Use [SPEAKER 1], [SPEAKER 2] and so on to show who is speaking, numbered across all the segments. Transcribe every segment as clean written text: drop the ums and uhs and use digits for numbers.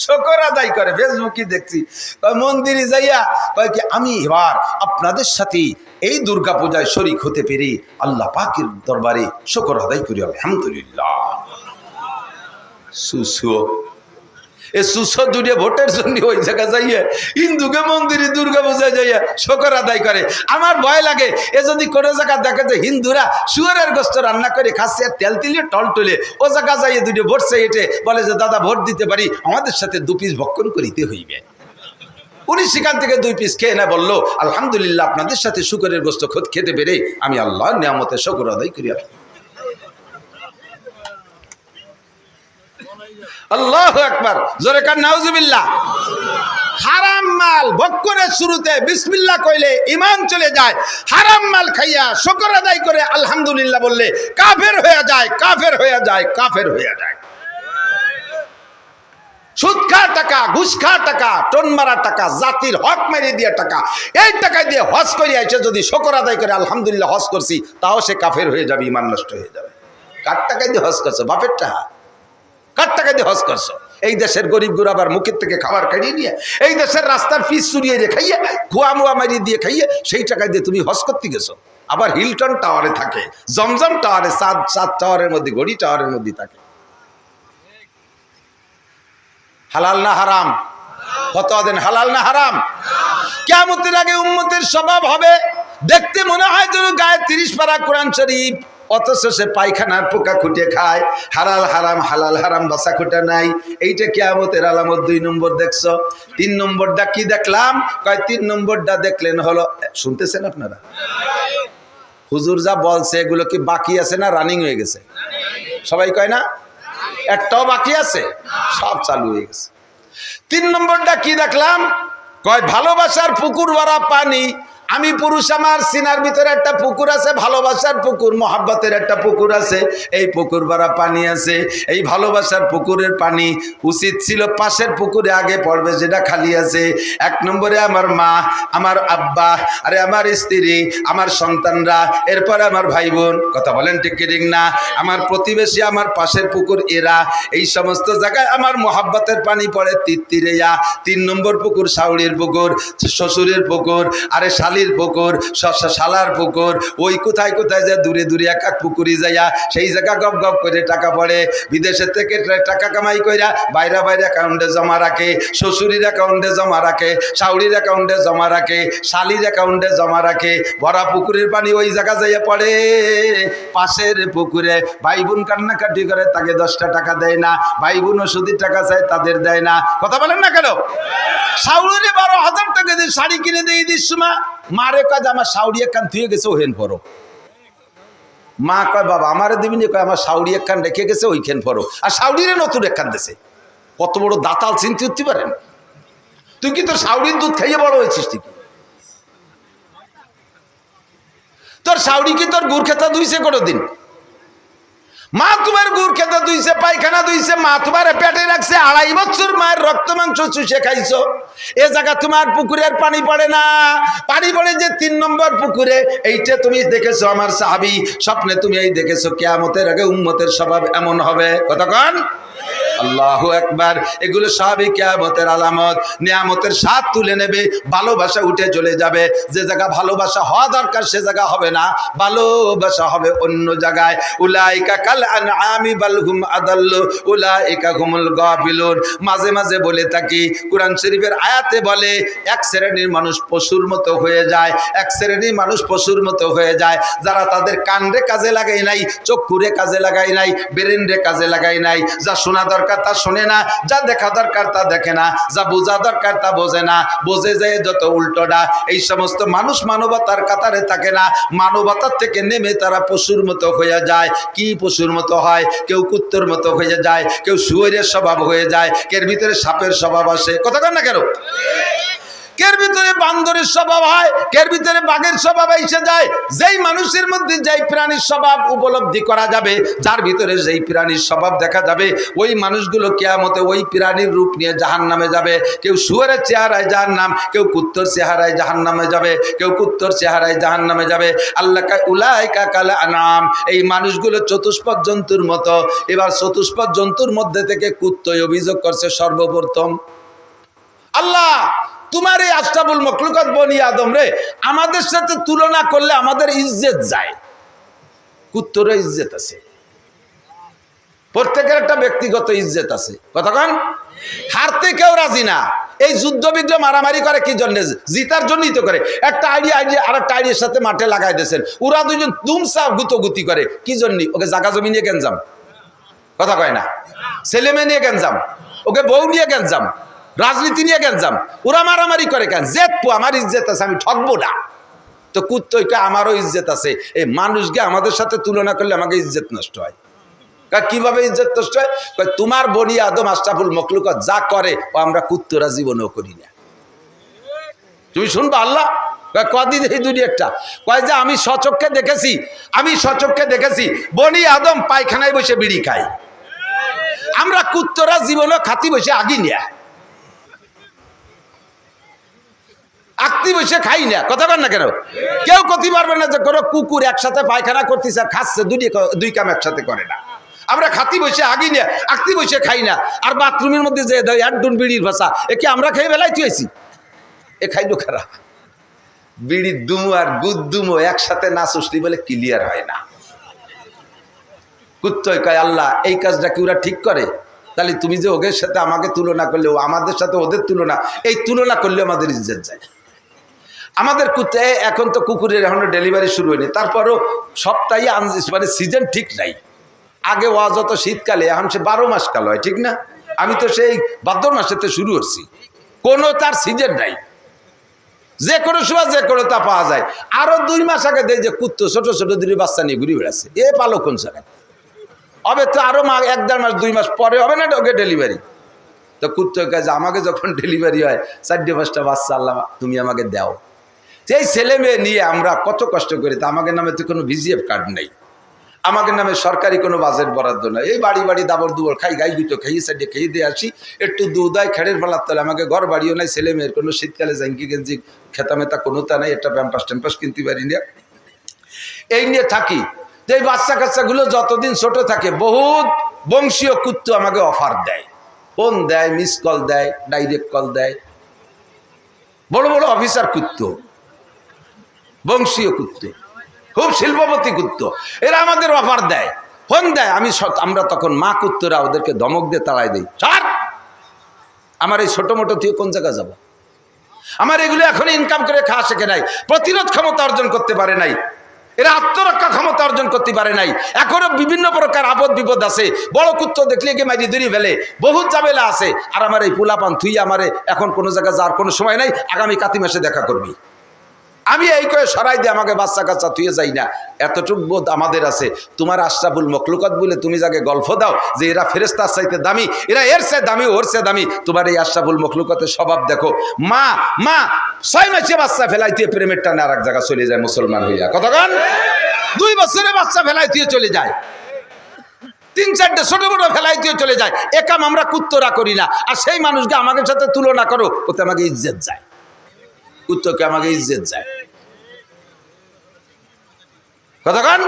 [SPEAKER 1] শুকর আদায় করে। ফেসবুকে দেখছি মন্দিরে যাইয়া কয় কি আমি এবার আপনাদের সাথে এই দুর্গা পূজায় শরীক হতে পেরে আল্লাহ পাকের দরবারে শুকর আদায় করি আলহামদুলিল্লাহ। সুসো এ সুসো দুটো ভোটের জন্য ওই জায়গা যাইয়া হিন্দুকে মন্দিরে দুর্গা পূজায় যাইয়া শুকর আদায় করে। আমার ভয় লাগে এ যদি কোনো জায়গা দেখে যে হিন্দুরা শুয়ারের গোস্ত রান্না করে খাচ্ছে আর তেল তিলে টল টলে, ও জায়গা যাইয়ে দুটো ভোট চাই এটে বলে যে দাদা ভোট দিতে পারি, আমাদের সাথে 2 পিস ভক্ষণ করিতে হইবে। উনি সেখান থেকে 2 পিস খেয়ে না বললো আলহামদুলিল্লাহ আপনাদের সাথে শুকরের গোস্ত খেতে পেরে আমি আল্লাহর নিয়ামতের শুকর আদায় করি। আল্লাহু আকবার, জোরে কান নাউজুবিল্লাহ। হারাম মাল ভক্ষণের শুরুতে বিসমিল্লাহ কইলে ঈমান চলে যায়। হারাম মাল খাইয়া শুকর আদায় করে আলহামদুলিল্লাহ বললে কাফের হয়ে যায়, কাফের হয়ে যায়, কাফের হয়ে যায়। সুদ খা টাকা, ঘুষ খা টাকা, টোন মারা টাকা, জাতির হক মেরে দিয়ে টাকা, এই টাকা দিয়ে হজ করে আইসে যদি শুকর আদায় করে আলহামদুলিল্লাহ হজ করছি, তাও সে কাফের হয়ে যাবে, ঈমান নষ্ট হয়ে যাবে। কার টাকা দিয়ে হজ করছো? বাপের টাকা। কার টাকা দিয়ে হজ করছো? এই দেশের গরিব গুরাবার মুখের থেকে খাবার খাইয়ে নিয়ে, এই দেশের রাস্তার ফিস চুরিয়ে রে খাইয়ে, খোয়া মুয়া মারিয়ে দিয়ে খাইয়ে, সেই টাকা দিয়ে তুমি হজ করতে গেছো। আবার হিলটন টাওয়ারে থাকে, জমজম টাওয়ারে, সাত টাওয়ারের মধ্যে, গড়ি টাওয়ারের মধ্যে থাকে। হালাল না হারাম? ফতোয়া দেন, হালাল না হারাম? কিয়ামতের আগে উম্মতের স্বভাব হবে দেখতে মনে হয় যেন গায়ে 30 পারা কোরআন শরীফ, অথচ সে পায়খানার পোকা খুঁটে খায়। হালাল হারাম, হালাল হারাম বাসা খুঁটা নাই। এইটা কিয়ামতের আলামত। 2 নম্বর দেখছো। 3 নম্বরটা কি দেখলাম? কয় 3 নম্বরটা দেখলেন হলো, শুনতেছেন আপনারা? হুজুর যা বলছে এগুলো কি বাকি আছে না রানিং হয়ে গেছে? সবাই কয় না একটাও বাকি আছে, সব চালু হয়ে গেছে। 3 নম্বরটা কি দেখলাম? কয় ভালোবাসার পুকুর ভরা পানি। আমি পুরুষ, আমার সিনার ভিতরে একটা পুকুর আছে, ভালোবাসার পুকুর, মহাব্বতের একটা পুকুর আছে। এই পুকুর ভরা পানি আছে। এই ভালোবাসার পুকুরের পানি উচিত ছিল পাশের পুকুরে আগে পড়বে, যেটা খালি আছে। 1 নম্বরে আমার মা, আমার আব্বা, আরে আমার স্ত্রী, আমার সন্তানরা, এরপরে আমার ভাই বোন। কথা বলেন ঠিক কি ঠিক না? আমার প্রতিবেশী, আমার পাশের পুকুর এরা। এই সমস্ত জায়গায় আমার মহাব্বতের পানি পড়ে তিত্তিরেয়া। 3 নম্বর পুকুর শাওড়ির পুকুর, শ্বশুরের পুকুর, আরে শালির পুকুর, শালার পুকুর। ওই কোথায় কোথায় যায় দূরে দূরে এক এক পুকুরি যাইয়া সেই জায়গা গপ গপ করে টাকা পড়ে। বিদেশের থেকে টাকা কামাই কইরা বাইরে বাইরে অ্যাকাউন্টে জমা রাখে, শ্বশুরির অ্যাকাউন্টে জমা রাখে, শাওড়ির অ্যাকাউন্টে জমা রাখে, শালির অ্যাকাউন্টে জমা রাখে। ভরা পুকুরের পানি ওই জায়গা যাইয়া পড়ে পাশের পুকুরে। ভাই বোন কান্নাকাটি করে, তাকে 10টা টাকা দেয় না। ভাই বোন ওষুধের টাকা চায়, তাদের দেয় না। কথা বলেন না কেন? শাওড়িরে 12,000 টাকা দিয়ে শাড়ি কিনে দিয়ে দিস মা, মারে কাজ আমার শাওড়ি একখান থুয়ে গেছে, ওহেন পড়ো। মা কয় বাবা আমারে দিবিনি? কয় আমার শাওড়ি একখান রেখে গেছে, ওইখান পড়ো। আর শাওড়িরে নতুন একখান দিছে। কত বড় দাতাল চিন্তা করতে পারেন? তুই কি তোর শাওড়ির দুধ খাইয়ে বড় হয়েছিস? তুই তোর শাওড়ি কি তোর গুড় খেতা ধুইছে কোনোদিন? মা তোমার গুড় খেতে ধুইছে, পায়খানা ধুইছে, মা তোমার পেটে রাখছে, 2.5 বছর মায়ের রক্ত মাংস চুষে খাইছো। এ জায়গা তোমার পুকুরের পানি পড়ে না, পানি পড়ে যে 3 নম্বর পুকুরে। এইটা তুমি দেখেছো আমার সাহাবী, স্বপ্নে তুমি এই দেখেছো কিয়ামতের আগে উম্মতের স্বভাব এমন হবে। কতক্ষণ? আল্লাহু আকবার। এগুলো সবই কিয়ামতের আলামত। নিয়ামতের স্বাদ তুলে নেবে, ভালোবাসা উঠে চলে যাবে। যে জায়গা ভালোবাসা হওয়া দরকার সে জায়গা হবে না, ভালোবাসা হবে অন্য জায়গায়। উলাইকা কাল আনআমি বাল হুম আদাল্লু উলাইকা হুমুল গাফিলুন। মাঝে মাঝে বলে থাকি, কোরআন শরীফের আয়াতে বলে 1 শ্রেণীর মানুষ পশুর মতো হয়ে যায়, 1 শ্রেণীর মানুষ পশুর মতো হয়ে যায় যারা তাদের কানরে কাজে লাগাই নাই, চক্ষুরে কাজে লাগাই নাই, ব্রেনরে কাজে লাগাই নাই। যা শোনা দরকার তা শোনে না, যা দেখা দরকার তা দেখে না, যা বোঝা দরকার তা বোঝে না, বোঝে যায় যত উল্টোটা। এই সমস্ত মানুষ মানবতার কাতারে থাকে না, মানবতার থেকে নেমে তারা পশুর মতো হয়ে যায়। কি পশুর মতো হয়? কেউ কুত্তর মতো হয়ে যায়, কেউ শুয়োরের স্বভাব হয়ে যায়, এর ভিতরে সাপের স্বভাব আসে। কথা কন না কেন? কের ভিতরে বান্দরের স্বভাব হয়, কের ভিতরে বাঘের স্বভাব এসে যায়। যেই মানুষের মধ্যে যেই প্রাণীর স্বভাব উপলব্ধি করা যাবে, যার ভিতরে যেই প্রাণীর স্বভাব দেখা যাবে, ওই মানুষগুলো কিয়ামতে ওই প্রাণীর রূপ নিয়ে জাহান্নামে যাবে। কেউ শুয়োরের চেহারায় জাহান্নাম, কেউ কুত্তর চেহারায় জাহান্নামে যাবে, কেউ কুত্তর চেহারায় জাহান্নামে যাবে। আল্লাহ কয় উলাইকা কাল আনাম, এই মানুষগুলো চতুষ্পদ জন্তুর মতো। এবার চতুষ্পদ জন্তুর মধ্যে থেকে কুত্তই অভিযোগ করছে সর্বপ্রথম, আল্লাহ তোমার এই আশরাফুল মখলুকাত বনি আদম রে আমাদের সাথে তুলনা করলে আমাদের ইজ্জত যায়। কুত্তরও ইজ্জত আছে, প্রত্যেকের একটা ব্যক্তিগত ইজ্জত আছে। কতক্ষণ হারতে কেউ রাজি না। এই যুদ্ধ বিগ্রহ মারামারি করে কি জন্য? জিতার জন্যই তো করে। একটা আইডিয়া আর একটা আইডিয়ার সাথে মাঠে লাগাই দিয়েছেন, ওরা দুজন দুমসা গুতোগুতি করে কি জন্য? ওকে জাগা জমি নিয়ে গেঞ্জাম, কথা কয় না, ছেলে মেয়ে নিয়ে গেঞ্জাম, ওকে বউ নিয়ে গেঞ্জাম, রাজনীতি নিয়ে গেঞ্জাম। ওরা মারামারি করে কেন? জেতপু আমার ইজ্জত আছে, আমি ঠকবো না। তো কুত্তইকে আমারও ইজ্জত আছে। এই মানুষকে আমাদের সাথে তুলনা করলে আমাকে ইজ্জত নষ্ট হয়। কিভাবে ইজ্জত নষ্ট হয়? তোমার বনি আদম আশরাফুল মখলুকাত যা করে ও আমরা কুত্তরা জীবনেও করি না। তুমি শুনবা আল্লাহ কদিন এই দুনিয়াটা কয় যে আমি সচক্ষে দেখেছি বনি আদম পায়খানায় বসে বিড়ি খায়। আমরা কুত্তরা জীবনেও খাতি বসে আগি না, আকতি বসে খাই না। কথা বল না কেন? কেউ করতে পারবে না যে কোনো কুকুর একসাথে পায়খানা করতেছে আর খাচ্ছে, দুই কাম একসাথে করে না। আমরা খাতি বসে আগি না, আকতি বসে খাই না। আর বাথরুমের মধ্যে যে একডুন বিড়ির ভাষা একে আমরা খেয়ে বেলায় তুইছি, এ খাইলো খারাপ। বিড়ির দুমো আর গুদ দুমো একসাথে না চুষলি বলে ক্লিয়ার হয় না। কুত্তই কয় আল্লাহ এই কাজটা কি ওরা ঠিক করে? তাহলে তুমি যে ওদের সাথে আমাকে তুলনা করলে, আমাদের সাথে ওদের তুলনা, এই তুলনা করলে আমাদের ইজ্জত যায়। আমাদের কুত্তে এখন তো কুকুরের এখনো ডেলিভারি শুরু হয়নি, তারপরও সপ্তাহে মানে সিজন ঠিক নাই। আগে ওয়াজ হতো শীতকালে, এখন সে 12 মাস কাল হয়, ঠিক না? আমি তো সেই ভাদ্র মাসেতে শুরু করছি, কোনো তার সিজন নাই, যে কোনো সময় যে কোনো তা পাওয়া যায়। আরো 2 মাস আগে দেয় যে কুত্তো ছোট ছোট 2 বাচ্চা নিয়ে ঘুরে বেড়াচ্ছে, এ পালো কোন জায়গায় হবে? তো আরো 1-1.5 মাস 2 মাস পরে হবে না ওকে ডেলিভারি। তো কুত্তোর কাছে আমাকে যখন ডেলিভারি হয় 4-5টা বাচ্চা আল্লাহ তুমি আমাকে দাও। সেই ছেলে মেয়ে নিয়ে আমরা কত কষ্ট করি। তা আমাদের নামে তো কোনো ভিজিএফ কার্ড নেই, আমাদের নামে সরকারি কোনো বাজেট বরাদ্দ নাই। এই বাড়ি বাড়ি দাবর দুবর খাই, গাই গুতো খাই, সাইডে খেয়ে দিয়ে আসি, একটু দুধ হয় খেড়ের ফেলার তলে। আমাকে ঘর বাড়িও নাই, ছেলে মেয়ের কোনো শীতকালে জাঙ্কি গেঞ্জি খেতা মেতা কোনো তা নাই, একটা প্যাম্পাস ট্যাম্পাস কিনতে পারি না, এই নিয়ে থাকি। তো এই বাচ্চা কাচ্চাগুলো যতদিন ছোট থাকে বহুত বংশীয় কুত্তো আমাকে অফার দেয়, ফোন দেয়, মিস কল দেয়, ডাইরেক্ট কল দেয়। বড় বড় অফিসার কুত্তো, বংশীয় কুত্তো, খুব শিল্পপতি কুত্তো, এরা আমাদের অফার দেয়, ফোন দেয়। আমরা তখন মা কুত্তরা ওদেরকে ধমক দিয়ে তাড়াই দিই, ছাড়, আমার এই ছোট মোটো তুই কোন জায়গায় যাবো? আমার এগুলো এখন ইনকাম করে খাওয়া শেখে নাই, প্রতিরোধ ক্ষমতা অর্জন করতে পারে নাই, এরা আত্মরক্ষা ক্ষমতা অর্জন করতে পারে নাই। এখনো বিভিন্ন প্রকার আপদ বিপদ আছে, বড় কুত্তো দেখলে গিয়ে মাইরি দড়ি ফেলে, বহুত ঝামেলা আছে। আর আমার এই পোলাপান তুই আমারে এখন কোনো জায়গায় যাওয়ার কোনো সময় নাই, আগামী কাতি মাসে দেখা করবি। আমি এই কয়ে সরাই দিয়ে আমাকে বাচ্চা কাচ্চা তুইয়ে যাই না, এতটুক বোধ আমাদের আছে। তোমার আশরাফুল মখলুকাত বলে তুমি যাকে গল্প দাও যে এরা ফেরেশতার চাইতে দামি, এরা এর চেয়ে দামি, ওর চেয়ে দামি, তোমার এই আশরাফুল মখলুকাতের স্বভাব দেখো। মা 6 মাসে বাচ্চা ফেলাইতে প্রেমের টানে আর এক জায়গা চলে যায় মুসলমান হইয়া। কতক্ষণ 2 বছরে বাচ্চা ফেলাইতে চলে যায়, 3-4টে ছোট বড় ফেলাইতে চলে যায়। এ কাম আমরা কুত্তরা করি না। আর সেই মানুষকে আমাদের সাথে তুলনা করো, ওতে আমাকে ইজ্জত যায়, কুত্তকে আমাকে ইজ্জত যায়। কতক্ষণ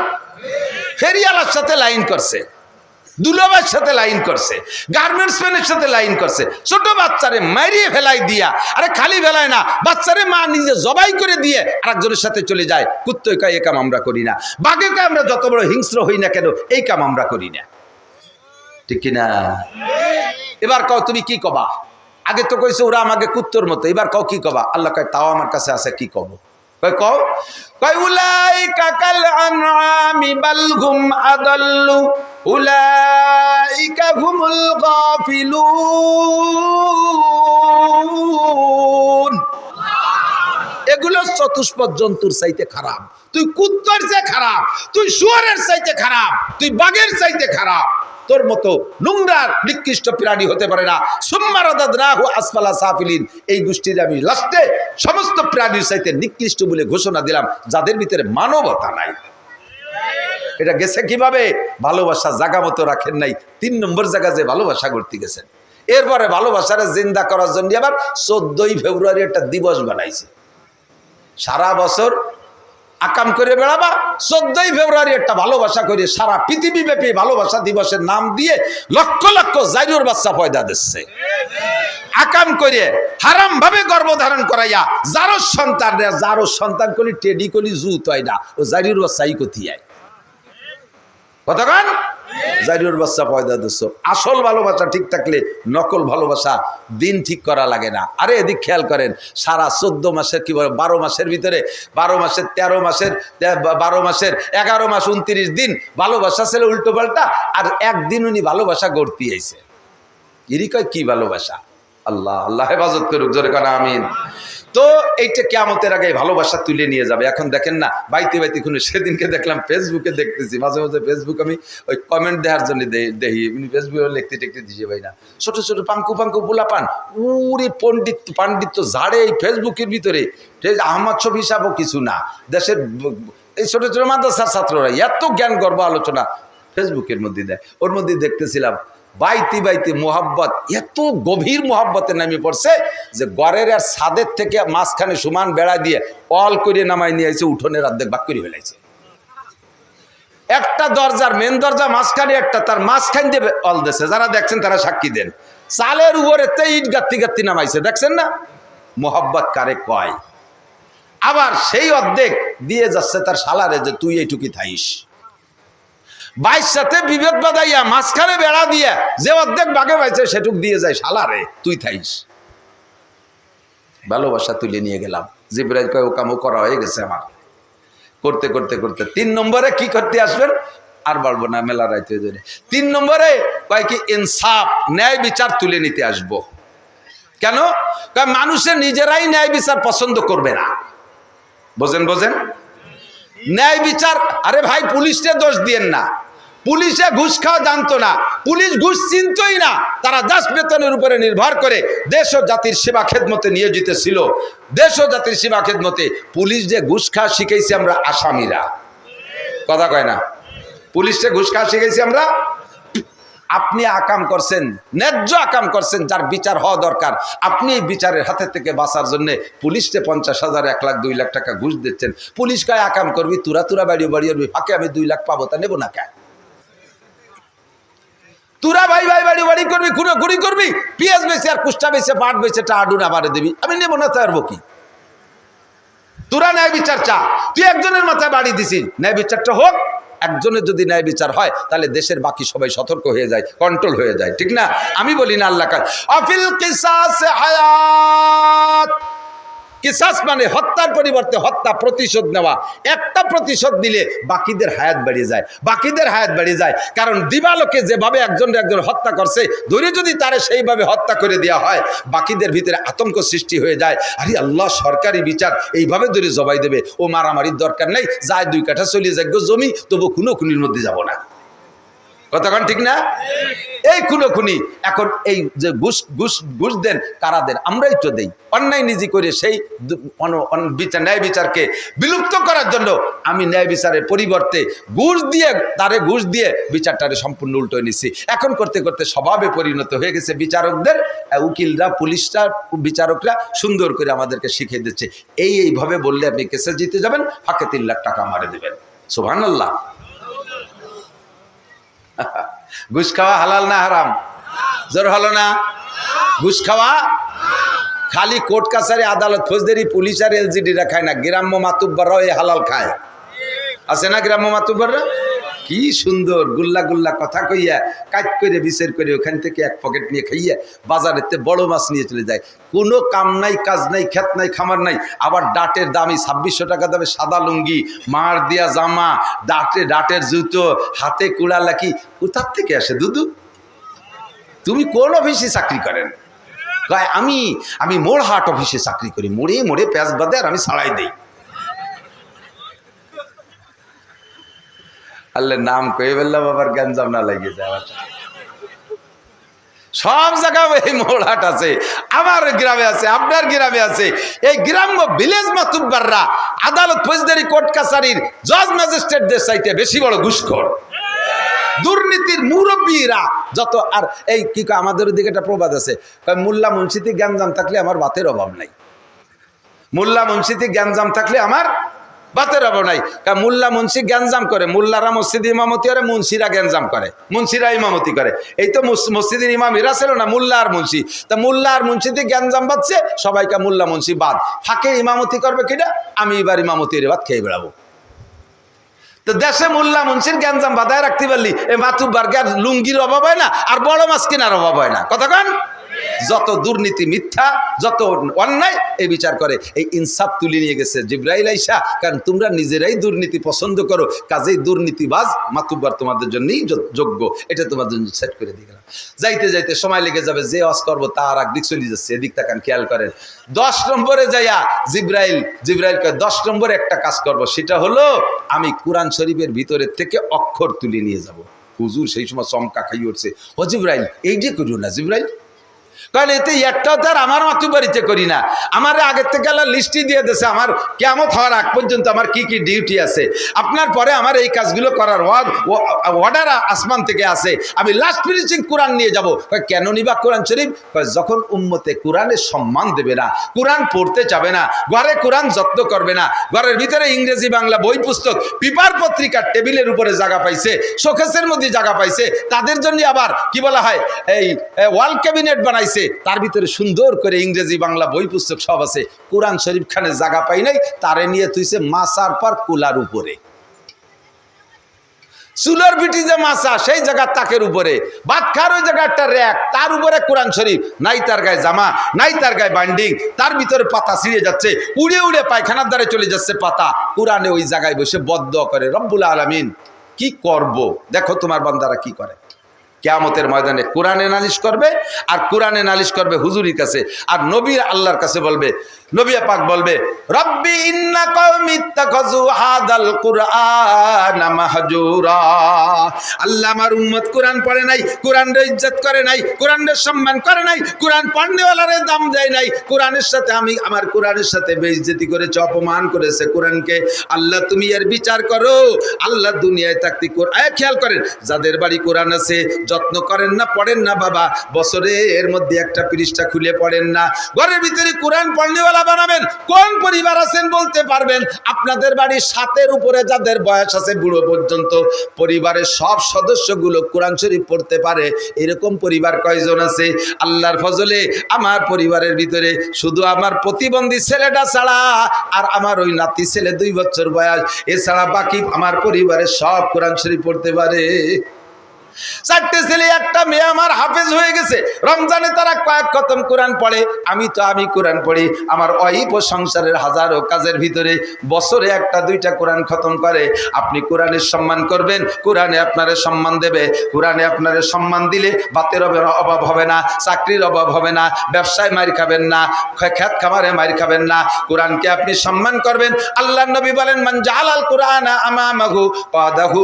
[SPEAKER 1] ফেরিয়ালার সাথে লাইন করছে, দুলাভাইয়ের সাথে লাইন করছে, গার্মেন্টস ম্যানের সাথে লাইন করছে, ছোট বাচ্চারে মারিয়ে ফেলাই দিয়া, আরে খালি ফেলায় না, বাচ্চারে মা নিজে জবাই করে দিয়ে আরেকজনের সাথে চলে যায়। কুত্তই কয় এই কাম আমরা করি না। বাঘে কয় আমরা যত বড় হিংস্র হই না কেন এই কাম আমরা করি না, ঠিক কিনা? এবার কও তুমি কি কবা? আগে তো কইছে ওরা আমাকে কুত্তর মতো, এবার কও কি কবা? আল্লাহ কয় তাও আমার কাছে আছে, কি কব? কও কয় উলাইকা কাল আনআমি বাল হুম আদাল্লু উলাইকা হুমুল গাফিলুন। এগুলো চতুষ্পদ জন্তুর চাইতে খারাপ, তুই কুত্তর চেয়ে খারাপ, তুই শুয়োরের চাইতে খারাপ, তুই বাঘের চাইতে খারাপ। তোর মতো নোংরার নিকৃষ্ট প্রাণী হতে পারে না। সুম্মা রাদাদনাহু আসফালা সাফিলিন, এই গোষ্ঠীর আমি লাস্টে সমস্ত প্রাণীর চাইতে নিকৃষ্ট বলে ঘোষণা দিলাম, যাদের ভিতরে মানবতা নাই। এটা গেছে কিভাবে? ভালোবাসা জায়গা মতো রাখেন নাই, 3 নম্বর জায়গা যে ভালোবাসা করতে গেছেন। এরপরে ভালোবাসারে জিন্দা করার জন্য আবার 14ই ফেব্রুয়ারি একটা দিবস বানাইছে। সারা বছর আকাম করে বেড়াবা, 14ই ফেব্রুয়ারি একটা ভালোবাসা করে সারা পৃথিবীব্যাপী ভালোবাসা দিবসের নাম দিয়ে লক্ষ লক্ষ জাইরুর বাচ্চা পয়দা দিচ্ছে। আকাম করে হারাম ভাবে গর্ভধারণ করাইয়া যারো সন্তান কলি টেডি কলি জুত হয় না, ও জাইরুর বাচ্চাই কোথায় কতক্ষণ জাইরুর বাচ্চা পয়দা দিচ্ছ। আসল ভালোবাসা ঠিক থাকলে নকল ভালোবাসা দিন ঠিক করা লাগে না। আরে এদিক খেয়াল করেন, সারা 14 মাসের কি বলে 12 মাসের ভিতরে 12 মাসের 13 মাসের 12 মাসের 11 মাস 29 দিন ভালোবাসা ছিল উল্টো পাল্টা, আর একদিন উনি ভালোবাসা গড়তে আইছে। এরই কয় কি ভালোবাসা? আল্লাহ আল্লাহ হেফাজত করুক, জোরে কানা আমিন। তো এইটা কিয়ামতের আগে ভালোবাসা তুলে নিয়ে যাবে। এখন দেখেন না, বাইতে বাইতে কোনো সেদিনকে দেখলাম ফেসবুকে দেখতেছি, মাঝে মাঝে ফেসবুক আমি ওই কমেন্ট দেওয়ার জন্য দেখি, ফেসবুকে লিখতে টেকতে দিছে ভাই না, ছোট ছোট পাঙ্কু পোলা পান উরে পাণ্ডিত্য ঝাড়ে এই ফেসবুকের ভিতরে। আহমদ শফি হিসাবও কিছু না, দেশের এই ছোট ছোট মাদ্রাসার ছাত্ররা এত জ্ঞান গর্ব আলোচনা ফেসবুকের মধ্যে দেয়। ওর মধ্যে দেখতেছিলাম বাইতে বাইতে মোহাব্বত, এত গভীর মোহাব্বতে নামে পড়ছে যে গড়ের আর ছাদের থেকে মাঝখানে সমান বেড়া দিয়ে অল করে নামাই নিয়ে আইছে, উঠোনের অর্ধেক ভাগ করে ফেলাইছে। একটা দরজার মেন দরজা মাঝখানে একটা, তার মাঝখান দিয়ে অল দিয়েছে। যারা দেখছেন তারা সাক্ষী দেন। চালের উপরে ইট গাত্তি গাত্তি নামাইছে, দেখছেন না? মোহাব্বত কারে কয়? আবার সেই অর্ধেক দিয়ে যাচ্ছে তার শালারে যে তুই এইটুকি থাইস। 22 সাথে বিভেদ বাদাইয়া মাঝখানে বেড়া দিয়া যে অর্ধেক বাগে পাইছে সেটুক দিয়ে যায় শালারে তুই থাইস। ভালোবাসা তুলে নিয়ে গেলাম। জিবরাইল কয় ও কামও করা হয়ে গেছে আমার। করতে করতে করতে 3 নম্বরে কি করতে আসবেন আর বলবো না, মেলা রাইতে ধরে। 3 নম্বরে কয় কি ইনসাফ, ন্যায় বিচার তুলে নিতে আসব। কেন? কয় মানুষের নিজেরাই ন্যায় বিচার পছন্দ করবে না। বোঝেন ন্যায় বিচার। আরে ভাই, পুলিশকে দোষ দিয়েন না, পুলিশে ঘুষ খাওয়া জানতো না, পুলিশ ঘুষ চিনতই না। তারা দাস বেতনের উপরে নির্ভর করে দেশ ও জাতির সেবা খেদমতে নিয়োজিত ছিল। দেশ ও জাতির সেবা খেদমতে পুলিশ যে ঘুষ খাওয়া শিখেছি আমরা আসামিরা, কথা কয় না? পুলিশে ঘুষ খাওয়া শিখেছি আমরা। আপনি আকাম করছেন, ন্যায্য আকাম করছেন, যার বিচার হওয়া দরকার, আপনি এই বিচারের হাতে থেকে বাঁচার জন্য পুলিশকে 50,000, 1 লাখ, 2 লাখ টাকা ঘুষ দিচ্ছেন। পুলিশ কয় আকাম করবি, তুরা বাড়ি ফাঁকে আমি 2 লাখ পাবো, তা নেবো না কেন? তুরা ভাই বাড়ি করবি, খুঁড়ি করবি, পেঁয়াজ বেছে আর কুষ্টা বেছে পাট বেছে টাডুন আবারে দিবি, আমি নেবো না, তারবো কি? তোরা ন্যায় বিচার চা, তুই একজনের মাথায় বাড়ি দিছিস, ন্যায় বিচারটা হোক। একজনের যদি ন্যায় বিচার হয় তাহলে দেশের বাকি সবাই সতর্ক হয়ে যায়, কন্ট্রোল হয়ে যায়, ঠিক না? আমি বলি না আল্লাহ আফিল কিসাস হায়াত। কিসাস মানে হত্যার পরিবর্তে হত্যা, প্রতিশোধ নেওয়া। একটা প্রতিশোধ দিলে বাকিদের হায়াত বেড়ে যায়। কারণ দিবালোকে যেভাবে একজন হত্যা করছে, ধরে যদি তারে সেইভাবে হত্যা করে দেওয়া হয়, বাকিদের ভিতরে আতঙ্ক সৃষ্টি হয়ে যায়। আরে আল্লাহ, সরকারি বিচার এইভাবে ধরে জবাই দেবে, ও মারামারির দরকার নেই, যায় 2 কাঠা চলিয়ে যাক জমি, তবু খুনোখুনির মধ্যে যাব না। কতক্ষণ ঠিক না? এই খুনোখুনি এখন এই যে ঘুষ দেন, কারা দেন? আমরাই তো দেই। অন্যায় নিজে করে সেই ন্যায় বিচারকে বিলুপ্ত করার জন্য আমি ন্যায় বিচারের পরিবর্তে ঘুষ দিয়ে বিচারটারে সম্পূর্ণ উল্টো নিচ্ছি। এখন করতে করতে স্বভাবে পরিণত হয়ে গেছে বিচারকদের, উকিলরা, পুলিশরা, বিচারকরা সুন্দর করে আমাদেরকে শিখিয়ে দিচ্ছে এইভাবে বললে আপনি কেসে জিতে যাবেন, ফাঁকে 3 লাখ টাকা মারে দেবেন। সুবহানাল্লাহ। ঘুষ খাওয়া হালাল না হারাম? জোর হলো না? ঘুষ খাওয়া খালি কোর্ট কাছারি, আদালত, ফৌজদারি, পুলিশ আর এলজিডিরা খায় না, গ্রাম্য মাতুব্বররাও এই হালাল খায়। আছে না গ্রাম্য মাতুব্বররা? কি সুন্দর গুল্লা কথা কইয়া কাজ করে বিচার করে ওখান থেকে 1 পকেট নিয়ে খাইয়া বাজারেতে বড় মাছ নিয়ে চলে যায়। কোনো কাম নাই, কাজ নাই, ক্ষেত নাই, খামার নাই। আবার ডাটের দামি 2600 টাকা দামে সাদা লুঙ্গি, মার দিয়া জামা, ডাটের জুতো, হাতে কুড়া লাকি, কোথার থেকে আসে? দুদু, তুমি কোন অফিসে চাকরি করেন? আমি মোড়হাট অফিসে চাকরি করি, মোড়ে পেঁয়াজ বাদে আর আমি ছাড়াই দেই। আল্লাহ নাম কয়ে বললাম, আবার গ্যাঞ্জাম না লাগিয়ে যায়। সব জায়গায় এই মৌলাট আছে, আমার গ্রামে আছে, আপনার গ্রামে আছে। এই গ্রাম্য ভিলেজ মাতুব্বাররা আদালত ফৌজদারি কোর্ট কাছারির জজ ম্যাজিস্ট্রেটদের চাইতে বেশি বড় ঘুষখোর। দুর্নীতির মুরব্বীরা যত। আর এই কি আমাদের দিকে একটা প্রবাদ আছে, মোল্লা মুন্সিতে জ্ঞানজাম থাকলে আমার ভাতের অভাব নাই। মোল্লা মুন্সিতে জ্ঞানজাম থাকলে আমার ভাতের অভাব নাই। কারণ মোল্লা মুন্সি জ্ঞানজাম করে, মোল্লারা মসজিদ ইমামতি করে, মুন্সিরা জ্ঞানজাম করে, মুন্সিরা ইমামতি করে। এই তো মসজিদের ইমাম এরা ছিল না, মোল্লা আর মুন্সি। তা মোল্লা আর মুন্সিতে জ্ঞানজাম বাঁধছে, সবাইকে মোল্লা মুন্সি বাদ। ফাঁকে ইমামতি করবে কিনা, আমি এবার ইমামতি এর বাদ খেয়ে বেড়াবো। তো দেশে মোল্লা মুন্সির জ্ঞানজাম বাধায় রাখতে পারলি, এ মাতুব্বারকে আর লুঙ্গির অভাব হয় না, আর বড় মাছ কেনার অভাব হয় না। কতক্ষণ যত দুর্নীতি, মিথ্যা, যত অন্যায় এই বিচার করে। এই ইনসাফ তুলে নিয়ে গেছে জিবরাইল আইসা, কারণ তোমরা নিজেরাই দুর্নীতি পছন্দ করো, কাজেই দুর্নীতিবাজ মাতুব্বার তোমাদের জন্যই যোগ্য। এটা তোমাদের জন্য সেট করে দিয়ে গেলাম। যাইতে যাইতে সময় লেগে যাবে, যে ওয়াজ করবো তার একদিক চলে যাচ্ছে, এদিক তাকান, খেয়াল করেন। 10 নম্বরে যাইয়া জিবরাইল 10 নম্বরে একটা কাজ করব, সেটা হলো আমি কোরআন শরীফের ভিতরের থেকে অক্ষর তুলে নিয়ে যাব। হুজুর সেই সময় চমকা খাই উঠছে, ও জিবরাইল এই যে করো না জিবরাইল, কারণ এতে একটাও তার আমার মাতুব্বাড়িতে করি না। আমার আগের থেকে আল্লাহ লিস্টই দিয়ে দিয়েছে, আমার কিয়ামত হওয়ার আগ পর্যন্ত আমার কি কি ডিউটি আছে। আপনার পরে আমার এই কাজগুলো করার অর্ডার আসমান থেকে আছে। আমি লাস্ট ফিনিশিং কোরআন নিয়ে যাব। কেন নিবা কোরআন শরীফ? যখন উম্মতে কোরআনের সম্মান দেবে না, কোরআন পড়তে চাবে না, ঘরে কোরআন যত্ন করবে না, ঘরের ভিতরে ইংরেজি বাংলা বই পুস্তক পেপার পত্রিকার টেবিলের উপরে জায়গা পাইছে, শোকেসের মধ্যে জায়গা পাইছে, তাদের জন্য আবার কি বলা হয় এই ওয়াল ক্যাবিনেট বানাইছে, তার ভিতরে সুন্দর করে ইংরেজি বাংলা বই পুস্তক সব আছে। কোরআন শরীফ খানে জায়গা পাই নাই, তারে নিয়ে তুইছে মাছার পর কুলার উপরে, চুলার পিঠি যে মাছা সেই জায়গার তাকের উপরে, ভাত খাওয়ার ওই জায়গা একটা র্যাক, তার উপরে কোরআন শরীফ নাই, তার গায়ে জামা নাই, তার গায়ে বাইন্ডিং, তার ভিতরে পাতা ছিঁড়ে যাচ্ছে, উড়ে উড়ে পায়খানার দ্বারে চলে যাচ্ছে পাতা। কোরআনে ওই জায়গায় বসে বদদোয়া করে, রব্বুল আলামিন কি করব, দেখো তোমার বান্দারা কি করে। কিয়ামতের ময়দানে কোরআনে নালিশ করবে, আর কোরআনে নালিশ করবে হুজুরির কাছে, আর নবী আল্লাহর কাছে বলবে, নবী পাক বলবে, রব্বি ইন্না কওমি ইত্তাখাযু হাদাল কুরআনা মাহজুরা। আল্লাহ আমার উম্মত কোরআন পড়ে নাই, কোরআনের ইজ্জত করে নাই, কোরআনের সম্মান করে নাই, কোরআন পড়নেওয়ালারে দাম দেয় নাই, কোরআনের সাথে আমার কোরআনের সাথে বেইজ্জতি করেছে, অপমান করেছে কোরআনকে। আল্লাহ তুমি এর বিচার করো। আল্লাহ দুনিয়ায় থাকতে খেয়াল করেন, যাদের বাড়ি কোরআন আছে যত্ন করেন না, পড়েন না বাবা, বছরে এর মধ্যে একটা পৃষ্ঠা খুলে পড়েন না, ঘরের ভিতরে কোরআন পড়নেওয়ালা বানাবেন। কোন পরিবার আছেন বলতে পারবেন? আপনাদের বাড়ির 7-এর উপরে যাদের বয়স আছে বুড়ো পর্যন্ত, পরিবারের সব সদস্যগুলো কোরআন শরীফ পড়তে পারে, এরকম পরিবার কয়জন আছে? আল্লাহর ফজলে আমার পরিবারের ভিতরে শুধু আমার প্রতিবন্ধী ছেলেটা ছাড়া, আর আমার ওই নাতি ছেলে 2 বছর বয়স, এছাড়া বাকি আমার পরিবারের সব কোরআন শরীফ পড়তে পারে। 4টে ছেলে 1টা মেয়ে আমার হাফেজ হয়ে গেছে, রমজানে তারা কয়েক খতম কোরআন পড়ে। আমি কোরআন পড়ি, আমার ওয়াইফ ও সংসারের হাজারো কাজের ভিতরে বছরে 1-2টা কোরআন খতম করে। আপনি কোরআনের সম্মান করবেন, কোরআনে আপনারে সম্মান দেবে। কোরআনে আপনারে সম্মান দিলে ভাতের অভাব হবে না, চাকরির অভাব হবে না, ব্যবসায় মার খাবেন না, খেত খামারে মার খাবেন না। কোরআনকে আপনি সম্মান করবেন। আল্লাহর নবী বলেন, মান জাআলাল কুরআনা আমামাহু কাদাহু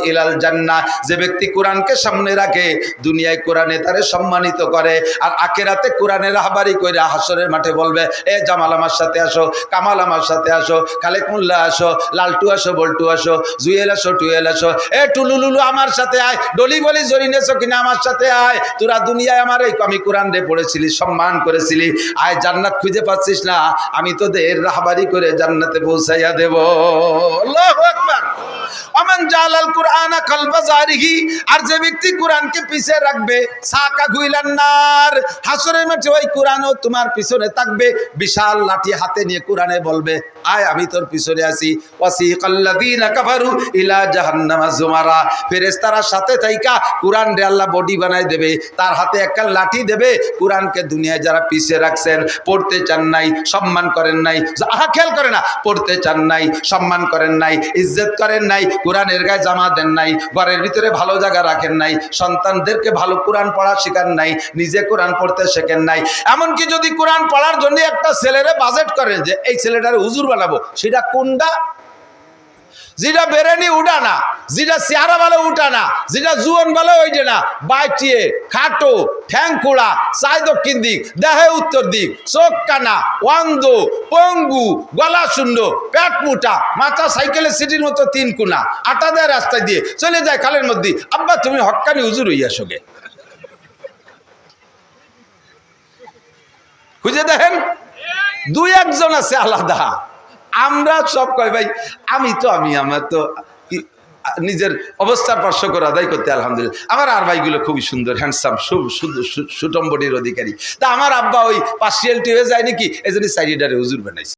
[SPEAKER 1] ইলাল জান্নাহ। যে ব্যক্তি কোরআনকে সামনে রাখে, দুনিয়ায় কোরআনে তারে সম্মানিত করে, আর আখিরাতে কোরআনের রাহবারি কইরা হাসরের মাঠে বলবে, এ জামাল আমার সাথে আসো, কামাল আমার সাথে আসো, খালেক মোল্লা আসো, লালটু আসো, বল্টু আসো, জুয়েল আসো, টুয়েল আসো, এ টুলুলুলু আমার সাথে আয়, ডলি বলি জরিনেছো কিনা আমার সাথে আয়। তোরা দুনিয়ায় আমার আমি কোরআন রে পড়েছিলি, সম্মান করেছিলি, আয় জান্নাত খুঁজে পাচ্ছিস না, আমি তোদের রাহবারি করে জান্নাতে পৌঁছাইয়া দেব। আল্লাহু আকবার। আমান জালাল কুরআনা কলবা জারিহি। আর যে ব্যক্তি কোরআনকে পিছে রাখবে, সাকা গুইলান নার, হাসরের মাঠে ওই কোরআনও তোমার পিছনে থাকবে। বিশাল লাঠি হাতে নিয়ে কোরআনে বলবে, আয় আমি তোর পিছনে আছি। ওয়াসিকাল্লাযীনা কাফারু ইলা জাহান্নামা যুমারা। ফেরেশতারা সাথে থাইকা কোরআন রে আল্লাহ বডি বানায় দেবে, তার হাতে একটা লাঠি দেবে। কোরআনকে দুনিয়ায় যারা পিছে রাখছেন, পড়তে চান নাই, সম্মান করেন নাই, খেয়াল করে না, পড়তে চান নাই, সম্মান করেন নাই, ইজ্জত করেন নাই, কোরআনের গায়ে জামা দেন নাই, ঘরের ভিতরে ভালো জায়গা রাখেন নাই, সন্তানদেরকে ভালো কোরআন পড়া শেখান নাই, নিজে কোরআন পড়তে শেখেন নাই। এমনকি যদি কোরআন পড়ার জন্য একটা ছেলেরে বাজেট করেন যে এই ছেলেটারে হুজুর বানাবো, সেটা কোনটা? যেটা বেরেনি উঠা না, যেটা চেহারা ভালো উঠা না, যেটা জুয়ন ভালো ওইটা না, বাইটিয়ে খাটো ঠ্যাং খোড়া, চাই দক্ষিণ দিক, দেহে উত্তর দিক, চোখ কানা, অন্ধ, পঙ্গু, গলা শূন্য, পেট মুটা, মাথা সাইকেলের সিটির মতো 3 কোনা, আটা দেয় রাস্তায় দিয়ে চলে যায় খালের মধ্যে। আব্বা তুমি হক্কানি হুজুর হইয়া সঙ্গে খুঁজে দেখেন, 2-1 জন আছে আলাদা। আমরা সব কয় ভাই আমি আমার তো নিজের অবস্থার পার্শ্ব করে আদায় করতে আলহামদুলিল্লাহ। আমার আর ভাইগুলো খুবই সুন্দর, হ্যান্ডসাম, সুটম্বডির অধিকারী। তা আমার আব্বা ওই পার্সিয়ালিটি হয়ে যায় নাকি, এই জন্য সাইডারে হুজুর বানাইছে।